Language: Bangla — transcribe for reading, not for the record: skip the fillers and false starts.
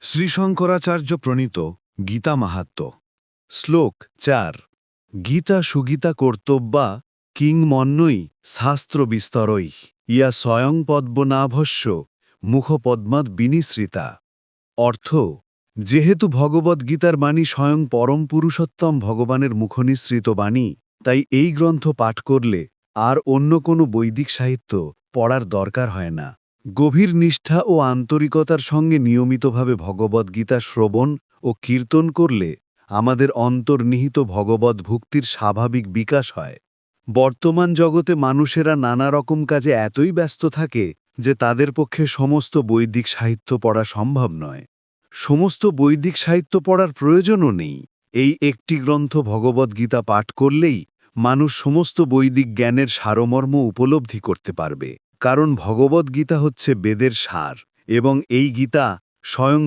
শ্রীশঙ্করাচার্য প্রণীত গীতা মাহাত্ম্য শ্লোক ৪ গীতা সুগীতা কর্তব্যা কিংমন্যৈ শাস্ত্র বিস্তরৈ ইয়া স্বয়ং পদ্মনাভস্য মুখপদ্মাৎ বিনিসৃতা। অর্থ, যেহেতু ভগবদ্গীতার বাণী স্বয়ং পরম পুরুষোত্তম ভগবানের মুখনিসৃত বাণী, তাই এই গ্রন্থ পাঠ করলে আর অন্য কোনো বৈদিক সাহিত্য পড়ার দরকার হয় না। গভীর নিষ্ঠা ও আন্তরিকতার সঙ্গে নিয়মিতভাবে ভগবদ্গীতা শ্রবণ ও কীর্তন করলে আমাদের অন্তর্নিহিত ভগবদ্ ভক্তির স্বাভাবিক বিকাশ হয়। বর্তমান জগতে মানুষেরা নানা রকম কাজে এতই ব্যস্ত থাকে যে তাদের পক্ষে সমস্ত বৈদিক সাহিত্য পড়া সম্ভব নয়। সমস্ত বৈদিক সাহিত্য পড়ার প্রয়োজনও নেই। এই একটি গ্রন্থ ভগবদ্গীতা পাঠ করলেই মানুষ সমস্ত বৈদিক জ্ঞানের সারমর্ম উপলব্ধি করতে পারবে। কারণ ভগবদ্গীতা হচ্ছে বেদের সার এবং এই গীতা স্বয়ং